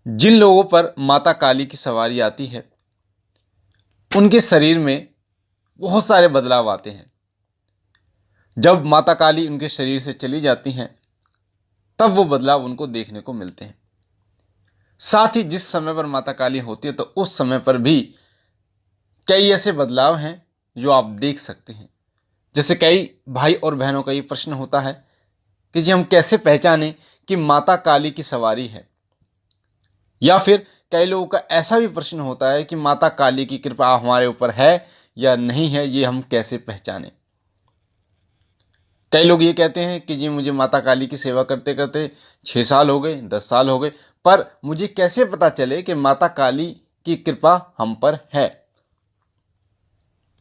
जिन लोगों पर माता काली की सवारी आती है उनके शरीर में बहुत सारे बदलाव आते हैं। जब माता काली उनके शरीर से चली जाती हैं तब वो बदलाव उनको देखने को मिलते हैं। साथ ही जिस समय पर माता काली होती है तो उस समय पर भी कई ऐसे बदलाव हैं जो आप देख सकते हैं। जैसे कई भाई और बहनों का ये प्रश्न होता है कि जी हम कैसे पहचानें कि माता काली की सवारी है, या फिर कई लोगों का ऐसा भी प्रश्न होता है कि माता काली की कृपा हमारे ऊपर है या नहीं है, ये हम कैसे पहचानें। कई लोग ये कहते हैं कि जी मुझे माता काली की सेवा करते करते 6 साल हो गए, 10 साल हो गए, पर मुझे कैसे पता चले कि माता काली की कृपा हम पर है।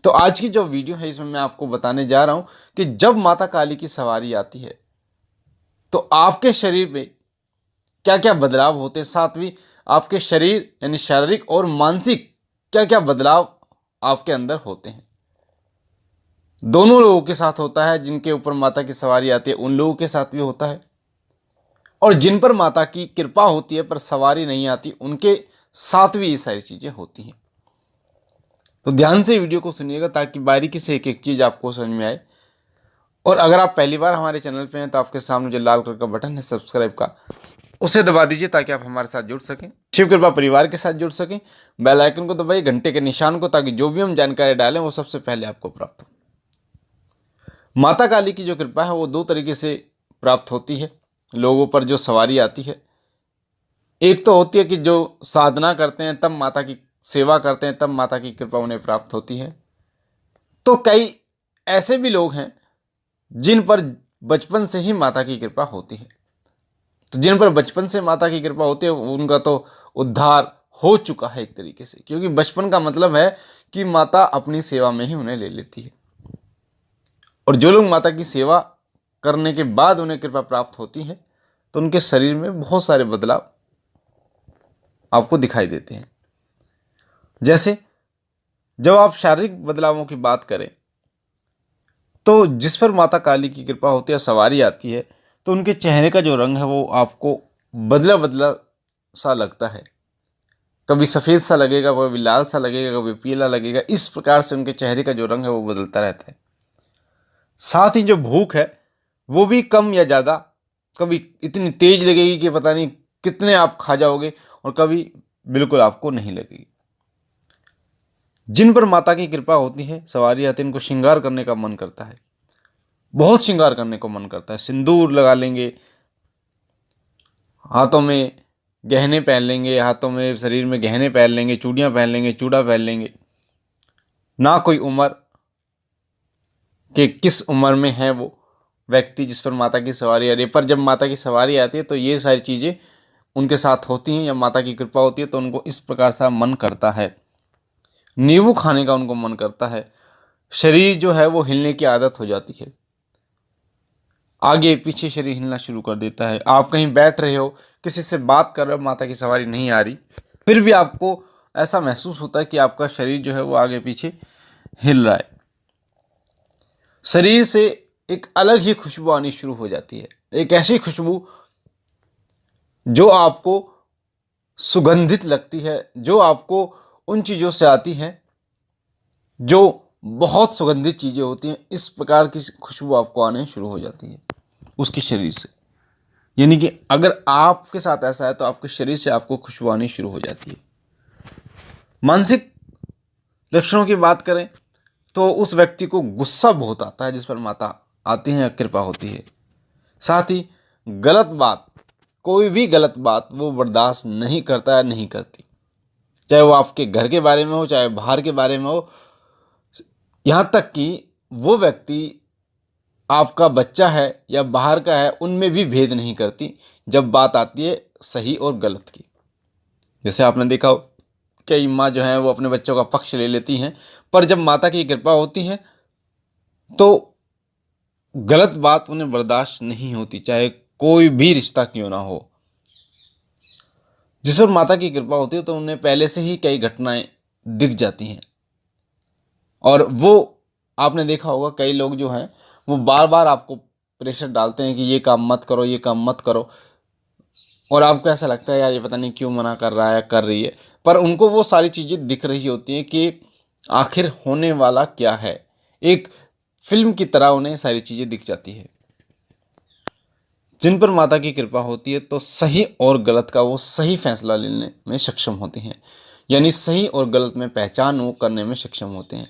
तो आज की जो वीडियो है इसमें मैं आपको बताने जा रहा हूं कि जब माता काली की सवारी आती है तो आपके शरीर में क्या क्या बदलाव होते हैं, साथ ही आपके शरीर यानी शारीरिक और मानसिक क्या क्या बदलाव आपके अंदर होते हैं। दोनों लोगों के साथ होता है, जिनके ऊपर माता की सवारी आती है उन लोगों के साथ भी होता है, और जिन पर माता की कृपा होती है पर सवारी नहीं आती उनके साथ भी ये सारी चीजें होती हैं। तो ध्यान से वीडियो को सुनिएगा ताकि बारीकी से एक एक चीज आपको समझ में आए। और अगर आप पहली बार हमारे चैनल पे हैं तो आपके सामने जो लाल कलर का बटन है सब्सक्राइब का, उसे दबा दीजिए ताकि आप हमारे साथ जुड़ सकें, शिव कृपा परिवार के साथ जुड़ सकें। बेल आइकन को दबाइए, घंटे के निशान को, ताकि जो भी हम जानकारी डालें वो सबसे पहले आपको प्राप्त हो। माता काली की जो कृपा है वो दो तरीके से प्राप्त होती है लोगों पर जो सवारी आती है। एक तो होती है कि जो साधना करते हैं तब माता की सेवा करते हैं तब माता की कृपा उन्हें प्राप्त होती है। तो कई ऐसे भी लोग हैं जिन पर बचपन से ही माता की कृपा होती है। तो जिन पर बचपन से माता की कृपा होती है उनका तो उद्धार हो चुका है एक तरीके से, क्योंकि बचपन का मतलब है कि माता अपनी सेवा में ही उन्हें ले लेती है। और जो लोग माता की सेवा करने के बाद उन्हें कृपा प्राप्त होती है तो उनके शरीर में बहुत सारे बदलाव आपको दिखाई देते हैं। जैसे जब आप शारीरिक बदलावों की बात करें तो जिस पर माता काली की कृपा होती है, सवारी आती है, तो उनके चेहरे का जो रंग है वो आपको बदला बदला सा लगता है। कभी सफ़ेद सा लगेगा, कभी लाल सा लगेगा, कभी पीला लगेगा। इस प्रकार से उनके चेहरे का जो रंग है वो बदलता रहता है। साथ ही जो भूख है वो भी कम या ज़्यादा, कभी इतनी तेज लगेगी कि पता नहीं कितने आप खा जाओगे, और कभी बिल्कुल आपको नहीं लगेगी। जिन पर माता की कृपा होती है, सवारी आती है, इनको श्रृंगार करने का मन करता है, बहुत श्रृंगार करने को मन करता है। सिंदूर लगा लेंगे, हाथों में गहने पहन लेंगे, हाथों में शरीर में गहने पहन लेंगे, चूड़ियाँ पहन लेंगे, चूड़ा पहन लेंगे। ना कोई उम्र कि किस उम्र में है वो व्यक्ति जिस पर माता की सवारी आ रही है, पर जब माता की सवारी आती है तो ये सारी चीज़ें उनके साथ होती हैं। या माता की कृपा होती है तो उनको इस प्रकार से मन करता है, नींबू खाने का उनको मन करता है। शरीर जो है वो हिलने की आदत हो जाती है, आगे पीछे शरीर हिलना शुरू कर देता है। आप कहीं बैठ रहे हो, किसी से बात कर रहे हो, माता की सवारी नहीं आ रही, फिर भी आपको ऐसा महसूस होता है कि आपका शरीर जो है वो आगे पीछे हिल रहा है। शरीर से एक अलग ही खुशबू आनी शुरू हो जाती है, एक ऐसी खुशबू जो आपको सुगंधित लगती है, जो आपको उन चीज़ों से आती है जो बहुत सुगंधित चीज़ें होती हैं। इस प्रकार की खुशबू आपको आने शुरू हो जाती है उसके शरीर से। यानी कि अगर आपके साथ ऐसा है तो आपके शरीर से आपको खुशबू आनी शुरू हो जाती है। मानसिक लक्षणों की बात करें तो उस व्यक्ति को गुस्सा बहुत आता है जिस पर माता आती है या कृपा होती है। साथ ही गलत बात, कोई भी गलत बात वो बर्दाश्त नहीं करता है, नहीं करती, चाहे वो आपके घर के बारे में हो, चाहे बाहर के बारे में हो। यहाँ तक कि वो व्यक्ति आपका बच्चा है या बाहर का है, उनमें भी भेद नहीं करती जब बात आती है सही और गलत की। जैसे आपने देखा हो कई माँ जो है वो अपने बच्चों का पक्ष ले लेती हैं, पर जब माता की कृपा होती है तो गलत बात उन्हें बर्दाश्त नहीं होती, चाहे कोई भी रिश्ता क्यों ना हो। जिस पर माता की कृपा होती है तो उन्हें पहले से ही कई घटनाएं दिख जाती हैं, और वो आपने देखा होगा कई लोग जो हैं वो बार बार आपको प्रेशर डालते हैं कि ये काम मत करो, ये काम मत करो, और आपको ऐसा लगता है यार ये पता नहीं क्यों मना कर रहा है, कर रही है, पर उनको वो सारी चीज़ें दिख रही होती हैं कि आखिर होने वाला क्या है। एक फिल्म की तरह उन्हें सारी चीज़ें दिख जाती है। जिन पर माता की कृपा होती है तो सही और गलत का वो सही फैसला लेने में सक्षम होते हैं, यानी सही और गलत में पहचान वो करने में सक्षम होते हैं।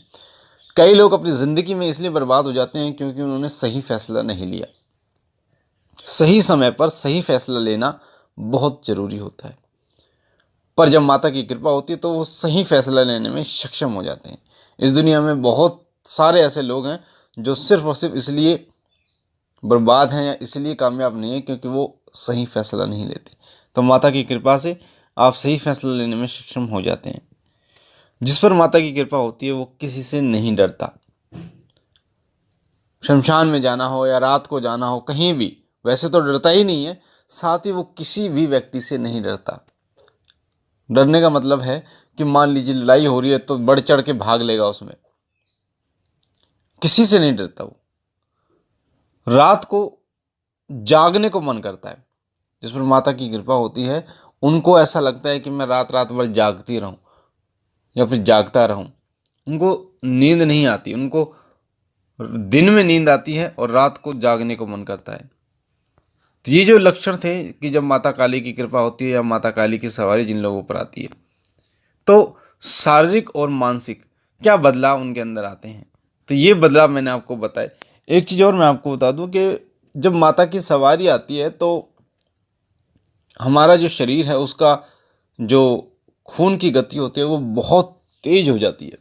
कई लोग अपनी ज़िंदगी में इसलिए बर्बाद हो जाते हैं क्योंकि उन्होंने सही फैसला नहीं लिया। सही समय पर सही फैसला लेना बहुत ज़रूरी होता है, पर जब माता की कृपा होती है तो वो सही फैसला लेने में सक्षम हो जाते हैं। इस दुनिया में बहुत सारे ऐसे लोग हैं जो सिर्फ और सिर्फ इसलिए बर्बाद हैं या इसलिए कामयाब नहीं है क्योंकि वो सही फैसला नहीं लेते। तो माता की कृपा से आप सही फैसला लेने में सक्षम हो जाते हैं। जिस पर माता की कृपा होती है वो किसी से नहीं डरता। शमशान में जाना हो या रात को जाना हो, कहीं भी, वैसे तो डरता ही नहीं है, साथ ही वो किसी भी व्यक्ति से नहीं डरता। डरने का मतलब है कि मान लीजिए लड़ाई हो रही है तो बढ़ चढ़ के भाग लेगा, उसमें किसी से नहीं डरता वो। रात को जागने को मन करता है। जिस पर माता की कृपा होती है उनको ऐसा लगता है कि मैं रात रात भर जागती रहूं या फिर जागता रहूं। उनको नींद नहीं आती, उनको दिन में नींद आती है और रात को जागने को मन करता है। तो ये जो लक्षण थे कि जब माता काली की कृपा होती है या माता काली की सवारी जिन लोगों पर आती है तो शारीरिक और मानसिक क्या बदलाव उनके अंदर आते हैं, तो ये बदलाव मैंने आपको बताए। एक चीज़ और मैं आपको बता दूं कि जब माता की सवारी आती है तो हमारा जो शरीर है उसका जो खून की गति होती है वो बहुत तेज हो जाती है,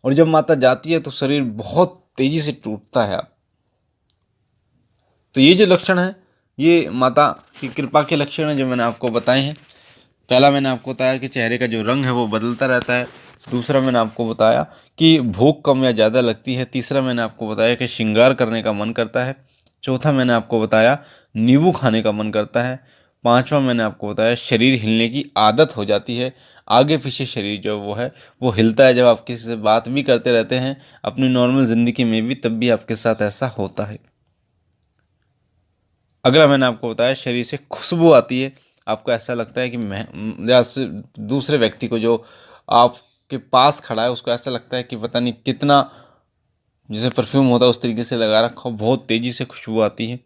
और जब माता जाती है तो शरीर बहुत तेजी से टूटता है। तो ये जो लक्षण है ये माता की कृपा के लक्षण हैं जो मैंने आपको बताए हैं। पहला मैंने आपको बताया कि चेहरे का जो रंग है वो बदलता रहता है। दूसरा मैंने आपको बताया कि भूख कम या ज़्यादा लगती है। तीसरा मैंने आपको बताया कि श्रृंगार करने का मन करता है। चौथा मैंने आपको बताया नींबू खाने का मन करता है। पांचवा मैंने आपको बताया शरीर हिलने की आदत हो जाती है। आगे पीछे शरीर जो वो है वो हिलता है जब आप किसी से बात भी करते रहते हैं अपनी नॉर्मल ज़िंदगी में भी, तब भी आपके साथ ऐसा होता है। अगला मैंने आपको बताया शरीर से खुशबू आती है। आपको ऐसा लगता है कि मैं या दूसरे व्यक्ति को जो आपके पास खड़ा है उसको ऐसा लगता है कि पता नहीं कितना जैसे परफ्यूम होता है उस तरीके से लगा रखा हो, बहुत तेज़ी से खुशबू आती है।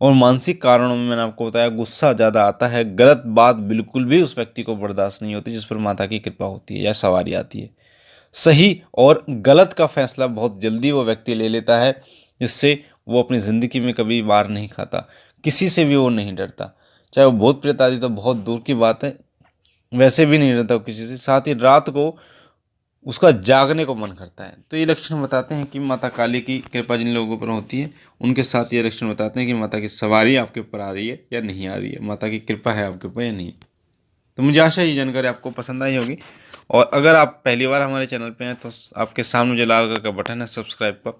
और मानसिक कारणों में मैंने आपको बताया गुस्सा ज़्यादा आता है। गलत बात बिल्कुल भी उस व्यक्ति को बर्दाश्त नहीं होती जिस पर माता की कृपा होती है या सवारी आती है। सही और गलत का फैसला बहुत जल्दी वो व्यक्ति ले लेता है, जिससे वो अपनी ज़िंदगी में कभी मार नहीं खाता, किसी से भी वो नहीं डरता। चाहे वो भूत प्रेत आदि तो बहुत दूर की बात है, वैसे भी नहीं डरता वो किसी से। साथ ही रात को उसका जागने को मन करता है। तो ये लक्षण बताते हैं कि माता काली की कृपा जिन लोगों पर होती है उनके साथ ये लक्षण बताते हैं कि माता की सवारी आपके ऊपर आ रही है या नहीं आ रही है, माता की कृपा है आपके ऊपर या नहीं। तो मुझे आशा है ये जानकारी आपको पसंद आई होगी, और अगर आप पहली बार हमारे चैनल पे हैं तो आपके सामने जो लाल कलर का बटन है सब्सक्राइब का,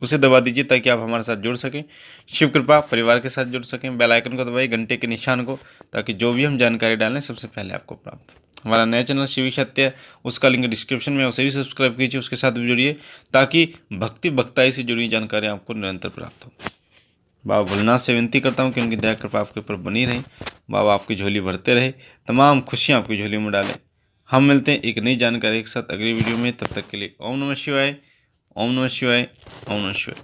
उसे दबा दीजिए ताकि आप हमारे साथ जुड़ सकें, शिव कृपा परिवार के साथ जुड़ सकें। बेल आइकन को दबाइए, घंटे के निशान को, ताकि जो भी हम जानकारी डालें सबसे पहले आपको प्राप्त हो। हमारा नया चैनल शिव सत्य है, उसका लिंक डिस्क्रिप्शन में, उसे भी सब्सक्राइब कीजिए, उसके साथ भी जुड़िए ताकि भक्ति भक्ताई से जुड़ी जानकारी आपको निरंतर प्राप्त हो। बाबा भोलेनाथ से विनती करता हूँ कि उनकी दया कृपा आपके ऊपर बनी रहे, बाबा आपकी झोली भरते रहे, तमाम खुशियाँ आपकी झोली में डालें। हम मिलते हैं एक नई जानकारी के साथ अगली वीडियो में, तब तक के लिए ओम नमः शिवाय, ओम नमः शिवाय, ओम नमः शिवाय।